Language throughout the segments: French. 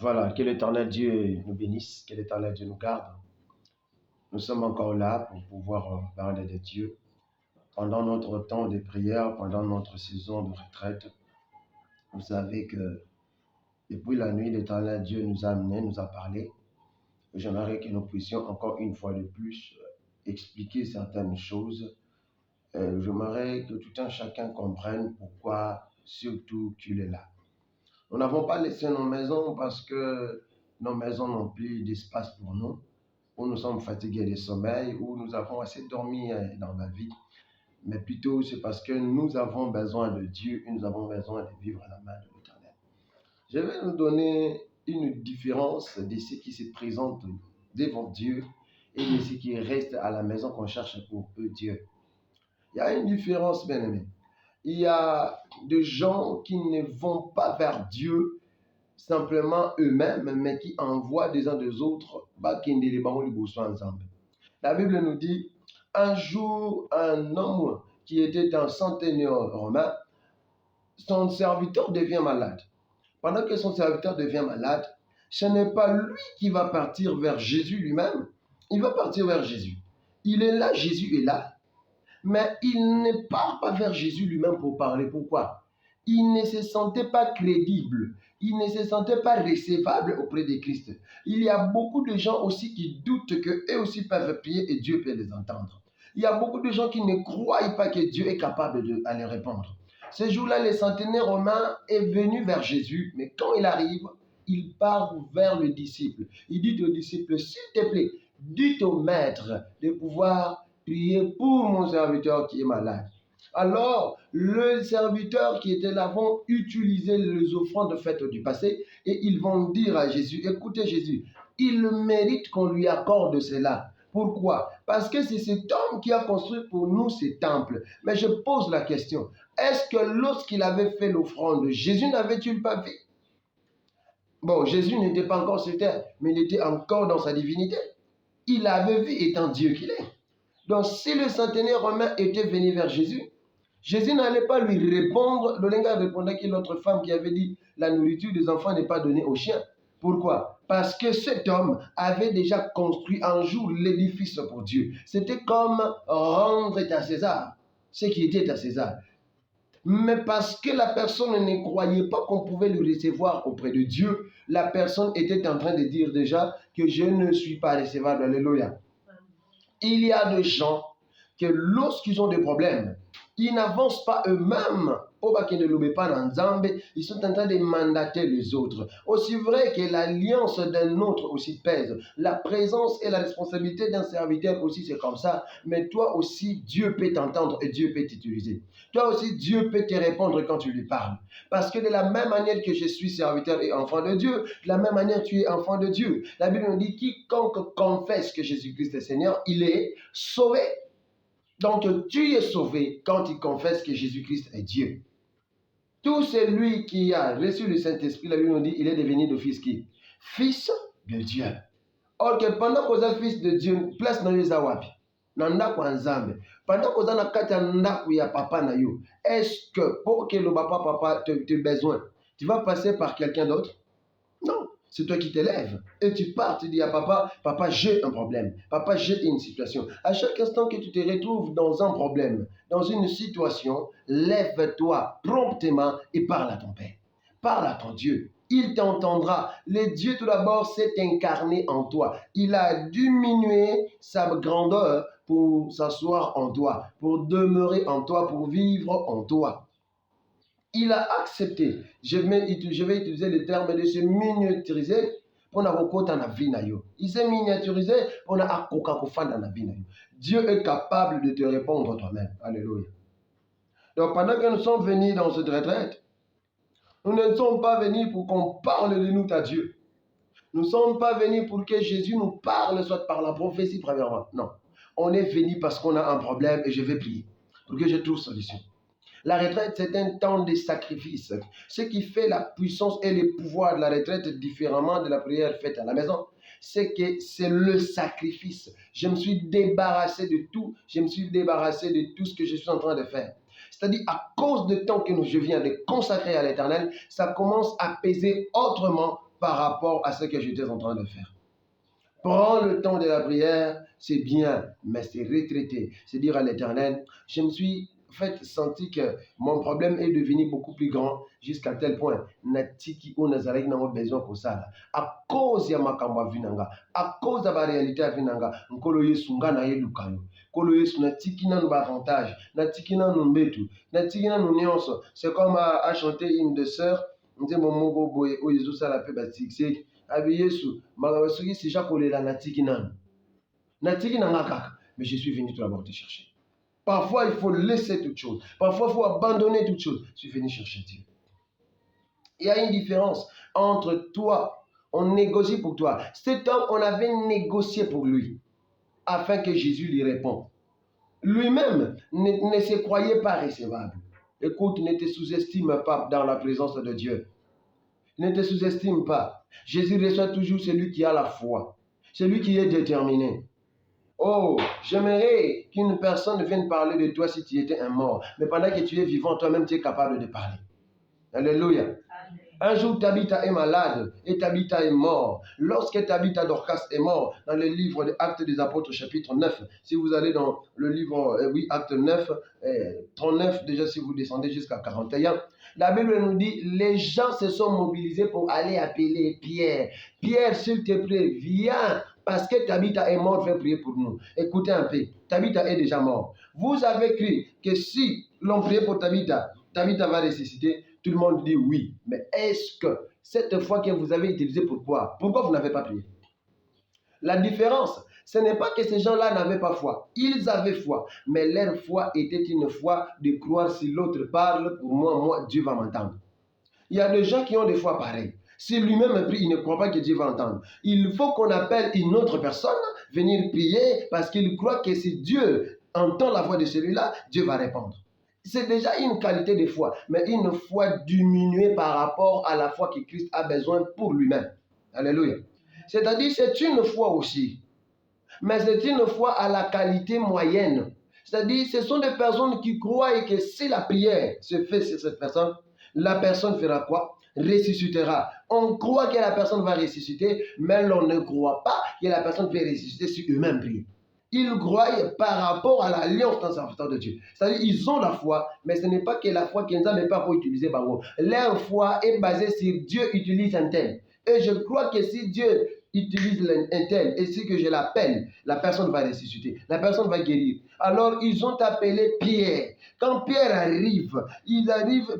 Voilà, que l'Éternel Dieu nous bénisse, que l'Éternel Dieu nous garde. Nous sommes encore là pour pouvoir parler de Dieu pendant notre temps de prière, pendant notre saison de retraite. Vous savez que depuis la nuit, l'Éternel Dieu nous a amenés, nous a parlé. J'aimerais que nous puissions encore une fois de plus expliquer certaines choses. J'aimerais que tout un chacun comprenne pourquoi surtout qu'il est là. Nous n'avons pas laissé nos maisons parce que nos maisons n'ont plus d'espace pour nous, où nous sommes fatigués de sommeil, où nous avons assez dormi dans la vie, mais plutôt c'est parce que nous avons besoin de Dieu et nous avons besoin de vivre à la main de l'Éternel. Je vais nous donner une différence de ce qui se présente devant Dieu et de ce qui reste à la maison qu'on cherche pour eux Dieu. Il y a une différence, bien aimé. Il y a des gens qui ne vont pas vers Dieu simplement eux-mêmes, mais qui envoient des uns des autres. La Bible nous dit, un jour, un homme qui était un centenier romain, son serviteur devient malade. Pendant que son serviteur devient malade, ce n'est pas lui qui va partir vers Jésus lui-même, il va partir vers Jésus. Il est là, Jésus est là, mais il ne part pas vers Jésus lui-même pour parler. Pourquoi? Il ne se sentait pas crédible, il ne se sentait pas recevable auprès de Christ. Il y a beaucoup de gens aussi qui doutent qu'eux aussi peuvent prier et Dieu peut les entendre. Il y a beaucoup de gens qui ne croient pas que Dieu est capable d'aller répondre. Ce jour-là, le centenaire romain est venu vers Jésus, mais quand il arrive, il part vers le disciple. Il dit au disciple, s'il te plaît, dites au maître de pouvoir prier pour mon serviteur qui est malade. Alors, le serviteur qui était là vont utiliser les offrandes faites du passé et ils vont dire à Jésus, écoutez Jésus, il mérite qu'on lui accorde cela. Pourquoi? Parce que c'est cet homme qui a construit pour nous ces temples. Mais je pose la question, est-ce que lorsqu'il avait fait l'offrande, Jésus n'avait-il pas vu? Bon, Jésus n'était pas encore sur terre, mais il était encore dans sa divinité. Il avait vu étant Dieu qu'il est. Donc, si le centenaire romain était venu vers Jésus, Jésus n'allait pas lui répondre. L'Olenga répondait qu'il y a l'autre femme qui avait dit la nourriture des enfants n'est pas donnée aux chiens. Pourquoi? Parce que cet homme avait déjà construit un jour l'édifice pour Dieu. C'était comme rendre à César ce qui était à César. Mais parce que la personne ne croyait pas qu'on pouvait le recevoir auprès de Dieu, la personne était en train de dire déjà que je ne suis pas recevable. Alléluia. Il y a des gens que lorsqu'ils ont des problèmes, ils n'avancent pas eux-mêmes. Ils sont en train de mandater les autres. Aussi vrai que l'alliance d'un autre aussi pèse. La présence et la responsabilité d'un serviteur aussi c'est comme ça. Mais toi aussi, Dieu peut t'entendre et Dieu peut t'utiliser. Toi aussi, Dieu peut te répondre quand tu lui parles. Parce que de la même manière que je suis serviteur et enfant de Dieu, de la même manière tu es enfant de Dieu. La Bible nous dit, quiconque confesse que Jésus-Christ est Seigneur, il est sauvé. Donc tu es sauvé quand tu confesses que Jésus-Christ est Dieu. Tout celui qui a reçu le Saint-Esprit, la Bible nous dit, il est devenu de fils qui? Fils de Dieu. Or que pendant qu'on est fils de Dieu, place dans les awapi. Pendant qu'on a papa na yo, est-ce que pour que le papa te besoin, tu vas passer par quelqu'un d'autre? Non, c'est toi qui t'élèves. Et tu pars, tu dis à papa, papa, j'ai un problème. Papa, j'ai une situation. À chaque instant que tu te retrouves dans un problème, dans une situation, lève-toi promptement et parle à ton Père. Parle à ton Dieu. Il t'entendra. Le Dieu, tout d'abord, s'est incarné en toi. Il a diminué sa grandeur pour s'asseoir en toi, pour demeurer en toi, pour vivre en toi. Il a accepté. Je vais utiliser le terme de se miniaturiser pour na vie na yo. Il s'est miniaturisé pour na akoka kofanda na vie na yo. Dieu est capable de te répondre toi-même. Alléluia. Donc pendant que nous sommes venus dans cette retraite, nous ne sommes pas venus pour qu'on parle de nous à Dieu. Nous ne sommes pas venus pour que Jésus nous parle, soit par la prophétie premièrement. Non. On est venu parce qu'on a un problème et je vais prier pour que je trouve solution. La retraite, c'est un temps de sacrifice. Ce qui fait la puissance et le pouvoir de la retraite différemment de la prière faite à la maison, c'est que c'est le sacrifice. Je me suis débarrassé de tout. Je me suis débarrassé de tout ce que je suis en train de faire. C'est-à-dire, à cause du temps que je viens de consacrer à l'Éternel, ça commence à peser autrement par rapport à ce que j'étais en train de faire. Prends le temps de la prière, c'est bien, mais c'est retraité. C'est dire à l'Éternel, je me suis senti que mon problème est devenu beaucoup plus grand jusqu'à tel point. Natiki o nazarek n'a besoin que ça. À cause de ma kamba vinanga, à cause de la réalité vinanga, nkolo yesu nga na yelukayo. Kolo yesu natiki na nous avantage, natiki na nous mbetu, natiki na nous nyonso. C'est comme à chanter une de sœurs, on dit mon mogo boye o yesu ça la paix bastique. Abi Yesu, magawasoki si jakolela natiki nanu. Natiki nanga kaka, mais je suis venu tout d'abord te chercher. Parfois, il faut laisser toute chose. Parfois, il faut abandonner toute chose. Je suis venu chercher Dieu. Il y a une différence entre toi, on négocie pour toi. Cet homme, on avait négocié pour lui, afin que Jésus lui réponde. Lui-même ne se croyait pas recevable. Écoute, ne te sous-estime pas dans la présence de Dieu. Ne te sous-estime pas. Jésus reçoit toujours celui qui a la foi, celui qui est déterminé. Oh, j'aimerais qu'une personne vienne parler de toi si tu étais un mort. Mais pendant que tu es vivant, toi-même, tu es capable de parler. Alléluia. Un jour, Tabitha est malade et Tabitha est mort. Lorsque Tabitha Dorcas est mort, dans le livre des Actes des Apôtres, chapitre 9, si vous allez dans le livre, Actes 9, 39, déjà si vous descendez jusqu'à 41, la Bible nous dit, les gens se sont mobilisés pour aller appeler Pierre. Pierre, s'il te plaît, viens, parce que Tabitha est mort, viens prier pour nous. Écoutez un peu, Tabitha est déjà mort. Vous avez cru que si l'on priait pour Tabitha, Tabitha va ressusciter. Tout le monde dit oui. Mais est-ce que cette foi que vous avez utilisée, pourquoi vous n'avez pas prié? La différence, ce n'est pas que ces gens-là n'avaient pas foi. Ils avaient foi. Mais leur foi était une foi de croire si l'autre parle, pour moi, Dieu va m'entendre. Il y a des gens qui ont des foi pareilles. Si lui-même prie, il ne croit pas que Dieu va entendre. Il faut qu'on appelle une autre personne, venir prier, parce qu'il croit que si Dieu entend la voix de celui-là, Dieu va répondre. C'est déjà une qualité de foi, mais une foi diminuée par rapport à la foi que Christ a besoin pour lui-même. Alléluia. C'est-à-dire, c'est une foi aussi, mais c'est une foi à la qualité moyenne. C'est-à-dire, ce sont des personnes qui croient que si la prière se fait sur cette personne, la personne fera quoi? Ressuscitera. On croit que la personne va ressusciter, mais l'on ne croit pas que la personne peut ressusciter sur eux-mêmes prier. Ils croient par rapport à l'alliance d'un serviteur de Dieu. C'est-à-dire, ils ont la foi, mais ce n'est pas que la foi qu'ils n'ont pas pour utiliser. Leur foi est basée sur Dieu utilise un tel. Et je crois que si Dieu utilise un tel, et si que je l'appelle, la personne va ressusciter, la personne va guérir. Alors, ils ont appelé Pierre. Quand Pierre arrive,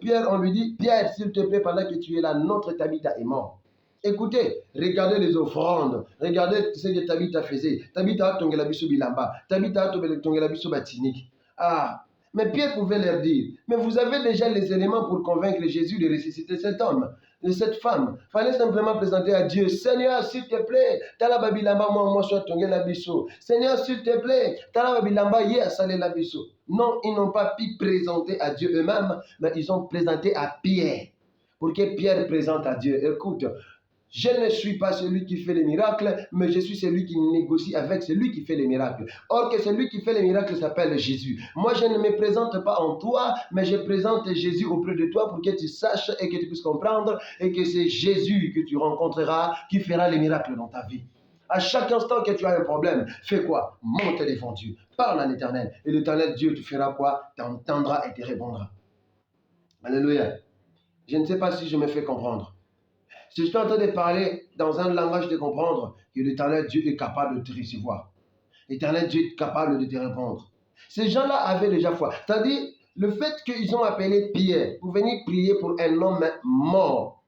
Pierre, on lui dit, Pierre, s'il te plaît, pendant que tu es là, notre Tabitha est mort. Écoutez, regardez les offrandes, regardez ce que Tabitha faisait. Tabitha a tongé biso bilamba, Tabitha a tongé biso batinik. Ah, mais Pierre pouvait leur dire, mais vous avez déjà les éléments pour convaincre Jésus de ressusciter cet homme, de cette femme. Il fallait simplement présenter à Dieu, Seigneur, s'il te plaît, tala bilamba moi soit tongé la biso. Seigneur, s'il te plaît, tala bilamba yes, allez la biso. Non, ils n'ont pas pu présenter à Dieu eux-mêmes, mais ils ont présenté à Pierre. Pour que Pierre présente à Dieu. Écoute, je ne suis pas celui qui fait les miracles, mais je suis celui qui négocie avec celui qui fait les miracles. Or que celui qui fait les miracles s'appelle Jésus. Moi, je ne me présente pas en toi, mais je présente Jésus auprès de toi pour que tu saches et que tu puisses comprendre et que c'est Jésus que tu rencontreras qui fera les miracles dans ta vie. À chaque instant que tu as un problème, fais quoi? Monte devant Dieu. Parle à l'Éternel. Et l'Éternel Dieu te fera quoi? T'entendra et te répondra. Alléluia. Je ne sais pas si je me fais comprendre. Je suis en train de parler dans un langage de comprendre que l'Éternel Dieu est capable de te recevoir. L'Éternel Dieu est capable de te répondre. Ces gens-là avaient déjà foi. C'est-à-dire, le fait qu'ils ont appelé Pierre pour venir prier pour un homme mort.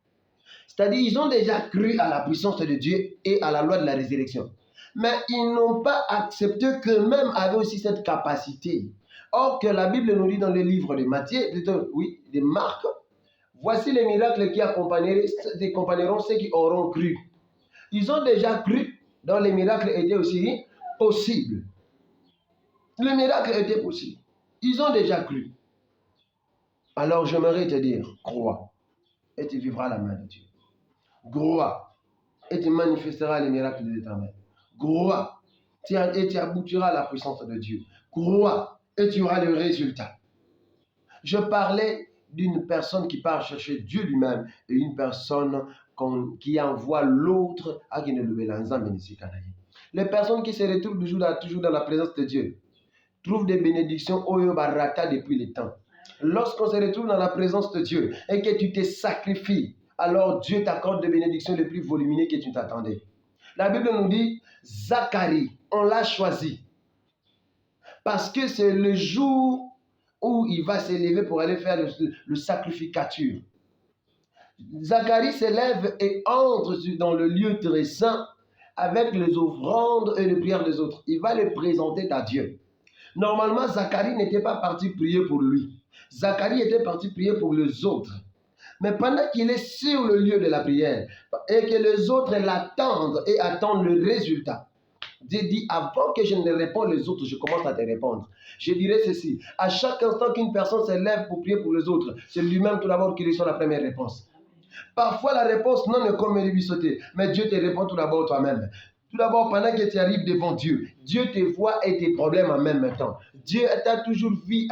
C'est-à-dire, ils ont déjà cru à la puissance de Dieu et à la loi de la résurrection. Mais ils n'ont pas accepté qu'eux-mêmes avaient aussi cette capacité. Or que la Bible nous dit dans le livre de Matthieu, de Marc, voici les miracles qui accompagneront ceux qui auront cru. Ils ont déjà cru, donc les miracles étaient aussi possibles. Les miracles étaient possibles. Ils ont déjà cru. Alors j'aimerais te dire, crois, et tu vivras la main de Dieu. Crois, et tu manifesteras les miracles de l'Éternel. Crois, et tu aboutiras à la puissance de Dieu. Crois, et tu auras le résultat. Je parlais d'une personne qui part chercher Dieu lui-même et une personne qui envoie l'autre à qui ne le les personnes qui se retrouvent toujours dans la présence de Dieu trouvent des bénédictions Oyo Baraka depuis le temps. Lorsqu'on se retrouve dans la présence de Dieu et que tu te sacrifies, alors Dieu t'accorde des bénédictions les plus volumineuses que tu t'attendais. La Bible nous dit, Zacharie, on l'a choisi parce que c'est le jour où il va s'élever pour aller faire le sacrificature. Zacharie s'élève et entre dans le lieu très saint avec les offrandes et les prières des autres. Il va les présenter à Dieu. Normalement, Zacharie n'était pas parti prier pour lui. Zacharie était parti prier pour les autres. Mais pendant qu'il est sur le lieu de la prière et que les autres l'attendent et attendent le résultat, Dieu dit, avant que je ne réponde les autres, je commence à te répondre. Je dirais ceci, à chaque instant qu'une personne se lève pour prier pour les autres, c'est lui-même tout d'abord qui reçoit la première réponse. Parfois la réponse non est comme lui sauter, mais Dieu te répond tout d'abord toi-même. Tout d'abord, pendant que tu arrives devant Dieu, Dieu te voit et tes problèmes en même temps. Dieu t'a toujours vu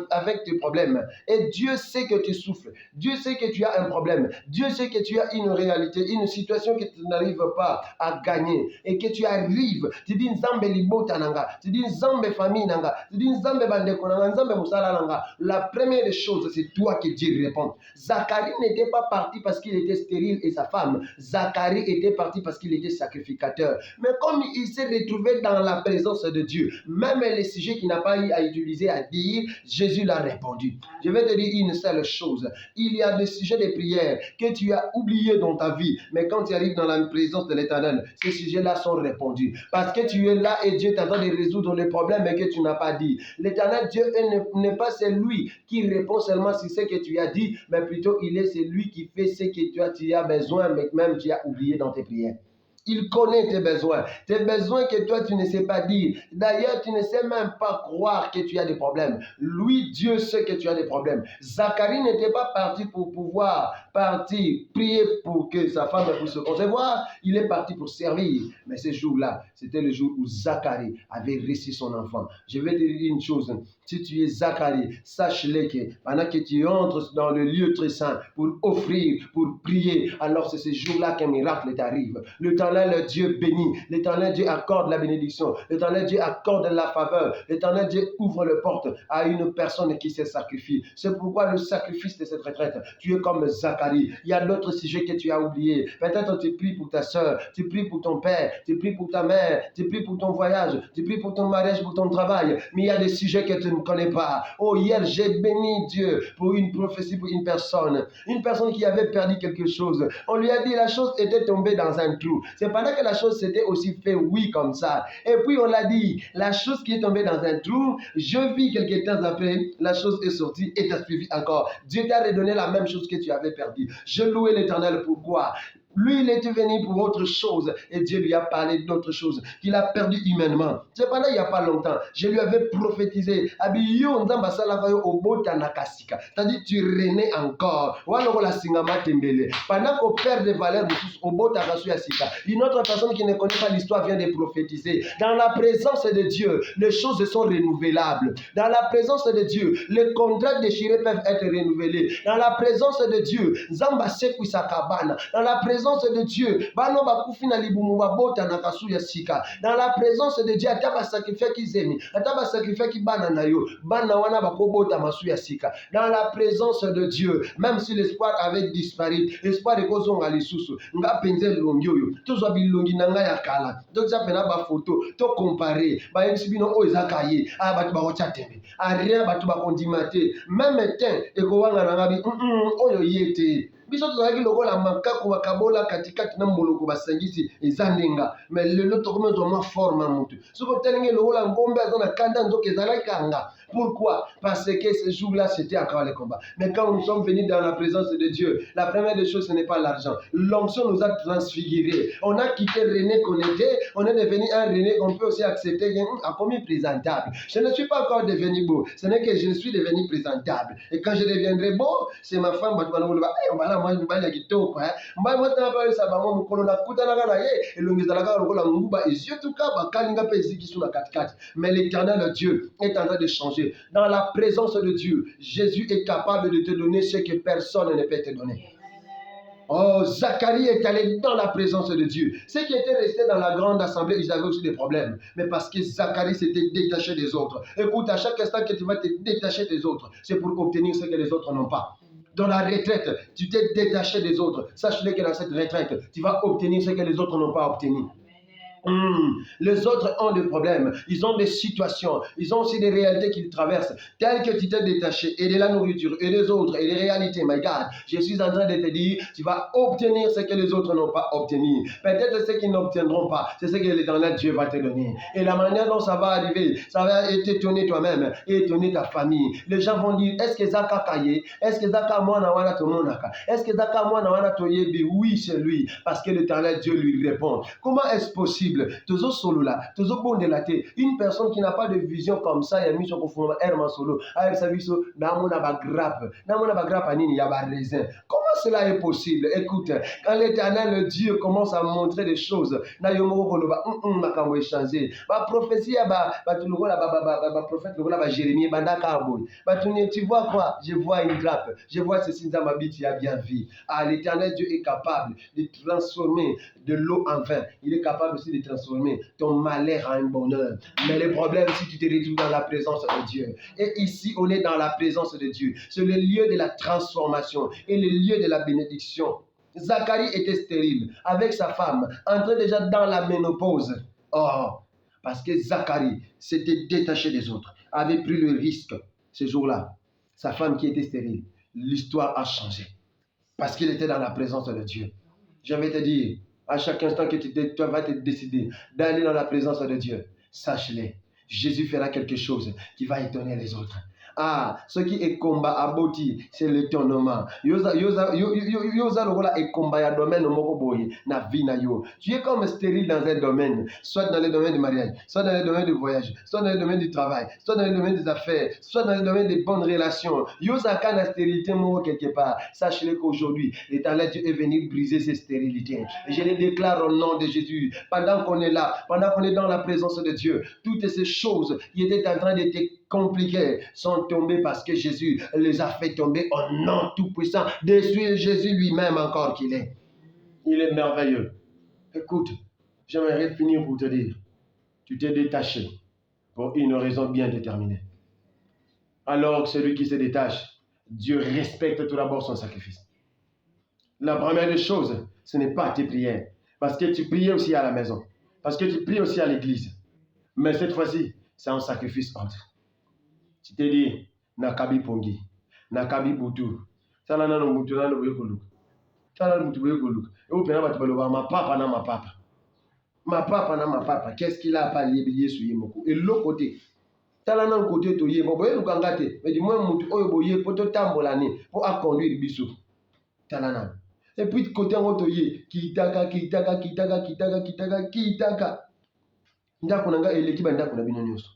avec tes problèmes. Et Dieu sait que tu souffres. Dieu sait que tu as un problème. Dieu sait que tu as une réalité, une situation que tu n'arrives pas à gagner. Et que tu arrives. Tu dis Nzambe libota nanga. Tu dis Nzambe famille nanga. Tu dis Nzambe bandeko nanga. Nzambe musala nanga. La première des choses, c'est toi que Dieu répond. Zacharie n'était pas parti parce qu'il était stérile et sa femme. Zacharie était parti parce qu'il était sacrificateur. Mais comme il s'est retrouvé dans la présence de Dieu, même les sujets qu'il n'a pas eu à utiliser, à dire, Jésus l'a répondu. Je vais te dire une seule chose. Il y a des sujets de prière que tu as oubliés dans ta vie, mais quand tu arrives dans la présence de l'Éternel, ces sujets-là sont répondus. Parce que tu es là et Dieu t'attend de résoudre les problèmes que tu n'as pas dit. L'Éternel Dieu n'est pas celui qui répond seulement sur ce que tu as dit, mais plutôt il est celui qui fait ce que tu as besoin, mais même tu as oublié dans tes prières. Il connaît tes besoins que toi tu ne sais pas dire. D'ailleurs, tu ne sais même pas croire que tu as des problèmes. Lui, Dieu sait que tu as des problèmes. Zacharie n'était pas parti pour pouvoir prier pour que sa femme puisse se concevoir. Il est parti pour servir. Mais ce jour-là, c'était le jour où Zacharie avait reçu son enfant. Je vais te dire une chose. Si tu es Zacharie, sache-le que pendant que tu entres dans le lieu très saint pour offrir, pour prier, alors c'est ce jour-là qu'un miracle t'arrive. L'Éternel Dieu bénit, l'Éternel Dieu accorde la bénédiction, l'Éternel Dieu accorde la faveur, l'Éternel Dieu ouvre les portes à une personne qui se sacrifie. C'est pourquoi le sacrifice de cette retraite, tu es comme Zacharie. Il y a d'autres sujets que tu as oubliés. Peut-être tu pries pour ta soeur, tu pries pour ton père, tu pries pour ta mère, tu pries pour ton voyage, tu pries pour ton mariage, pour ton travail. Mais il y a des sujets que tu ne connais pas. Oh, hier, j'ai béni Dieu pour une prophétie, pour une personne qui avait perdu quelque chose. On lui a dit la chose était tombée dans un trou. C'est pendant que la chose s'était aussi fait oui comme ça. Et puis on l'a dit, la chose qui est tombée dans un trou, je vis quelques temps après, la chose est sortie et t'a suivi encore. Dieu t'a redonné la même chose que tu avais perdu. Je louais l'Éternel. Pourquoi? Lui, il était venu pour autre chose et Dieu lui a parlé d'autre chose qu'il a perdu humainement. C'est pendant il n'y a pas longtemps, je lui avais prophétisé. C'est-à-dire, tu renais encore. Pendant qu'on perd des valeurs, une autre personne qui ne connaît pas l'histoire vient de prophétiser. Dans la présence de Dieu, les choses sont renouvelables. Dans la présence de Dieu, les contrats déchirés peuvent être renouvelés. Dans la présence de Dieu, dans la présence de Dieu, dans la présence de Dieu, dans la présence de Dieu, même si l'espoir avait disparu, l'espoir est à l'issoussou. Nga penzel longyoyo, tozwa bilongi nanga ya kala. Donc ça pena ba photo, to comparer, ba yemsibino o ezakaye, a batu ba ochatembe. A rien batu ba kondimate, même temps e ko wanga nanga bi oyo yete. Biso tozalaki lokola makaku bakabola katikati na moloko basangisi ezandenga mais lelo tokomezo ma forme mutu soko telenge lokola ngombe azana kanda nzoka ezalaki kanga. Pourquoi? Parce que ce jour-là, c'était encore le combat. Mais quand nous sommes venus dans la présence de Dieu, la première des choses, ce n'est pas l'argent. L'onction nous a transfigurés. On a quitté René qu'on était, on est devenu un René qu'on peut aussi accepter comme présentable. Je ne suis pas encore devenu beau, ce n'est que je suis devenu présentable. Et quand je deviendrai beau, c'est ma femme, moi, je vais aller kitoko. Moi, je vais ça, mais l'Éternel Dieu est en train de changer. Dans la présence de Dieu, Jésus est capable de te donner ce que personne ne peut te donner. Oh, Zacharie est allé dans la présence de Dieu. Ceux qui étaient restés dans la grande assemblée, ils avaient aussi des problèmes. Mais parce que Zacharie s'était détaché des autres. Écoute, à chaque instant que tu vas te détacher des autres, c'est pour obtenir ce que les autres n'ont pas. Dans la retraite, tu t'es détaché des autres. Sache-le que dans cette retraite, tu vas obtenir ce que les autres n'ont pas obtenu. Les autres ont des problèmes, ils ont des situations, ils ont aussi des réalités qu'ils traversent, telles que tu t'es détaché et de la nourriture et des autres et des réalités. My God, je suis en train de te dire, tu vas obtenir ce que les autres n'ont pas obtenu. Peut-être ce qu'ils n'obtiendront pas, c'est ce que l'Éternel Dieu va te donner. Et la manière dont ça va arriver, ça va t'étonner toi-même et étonner ta famille. Les gens vont dire, est-ce que Zaka Kaye, est-ce que Zaka Mwana Wana Tomonaka, est-ce que Zaka Mwana Wana Toyebi? Oui, c'est lui, parce que l'Éternel Dieu lui répond. Comment est-ce possible? Une personne qui n'a pas de vision comme ça, il a mis son confondement Herman Solo. Comment cela est possible? Écoute, quand l'Éternel Dieu commence à montrer des choses, ma prophétie, prophète Jérémie, tu vois quoi? Je vois une grappe, je vois ceci dans ma vie, tu as bien vu. Ah, l'Éternel Dieu est capable de transformer de l'eau en vin. Il est capable aussi de transformer ton malheur en un bonheur. Mais le problème, si tu te retrouves dans la présence de Dieu, et ici on est dans la présence de Dieu, c'est le lieu de la transformation et le lieu de la bénédiction. Zacharie était stérile avec sa femme, entré déjà dans la ménopause. Oh, parce que Zacharie s'était détaché des autres, avait pris le risque ce jour-là. Sa femme qui était stérile, l'histoire a changé parce qu'il était dans la présence de Dieu. Je vais te dire, à chaque instant que tu vas te décider d'aller dans la présence de Dieu, sache-le, Jésus fera quelque chose qui va étonner les autres. Ah, ce qui est combat à Boti, c'est l'étonnement. Yoza lokola est combat à domaine mokoboye na vie na yo. Tu es comme stérile dans un domaine, soit dans le domaine du mariage, soit dans le domaine du voyage, soit dans le domaine du travail, soit dans le domaine des affaires, soit dans le domaine des bonnes relations. Yoza kana stérilité moko quelque part. Sache-le qu'aujourd'hui, l'Éternel Dieu est venu briser ces stérilités. Et je les déclare au nom de Jésus. Pendant qu'on est là, pendant qu'on est dans la présence de Dieu, toutes ces choses qui étaient en train d'être compliquées sont tombées parce que Jésus les a fait tomber au nom tout-puissant de Jésus lui-même encore qu'il est. Il est merveilleux. Écoute, j'aimerais finir pour te dire, tu t'es détaché pour une raison bien déterminée. Alors que celui qui se détache, Dieu respecte tout d'abord son sacrifice. La première des choses, ce n'est pas tes prières. Parce que tu priais aussi à la maison. Parce que tu pries aussi à l'église. Mais cette fois-ci, c'est un sacrifice autre. Tu t'es dit, Nakabi Pongi, Nakabi Boutou. Salana no Boutou, Nano Bekoluk. Salana Boutou Bekoluk. Et au Pénaba, tu vas le voir, ma papa, na ma papa. Ma papa, na ma papa. Qu'est-ce qu'il a pas lié sur Yemoko? Et l'autre côté, Salana no côté, tu y es. Bon, vous voyez, le Kangate. Mais dis-moi, Moutou, Oyoboye, pour te tambolane, pour conduire le bisou. Salana. Et puis de côté en otoye, kitaka. Ndako nanga eleki ba ndako na bino nyonso.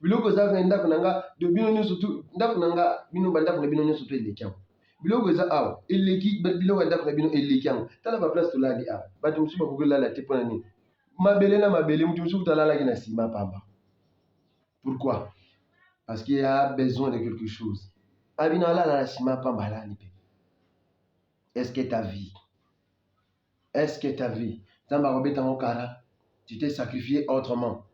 Biloko za ndako nanga de bino nyonso tu, ndako nanga bino ba ndako na bino nyonso tu eleki yango. Biloko za awa, eleki biloko ndako na bino eleki yango. Tala ba place to lali awa. Ba tumsu ba kokela la te pona nini. Mabele na mabele mutu musu talala ki na sima pamba. Pourquoi? Parce qu'il y a besoin de quelque chose. Abina la la sima pamba la ni pe. Est-ce que ta vie, tu t'es sacrifié autrement?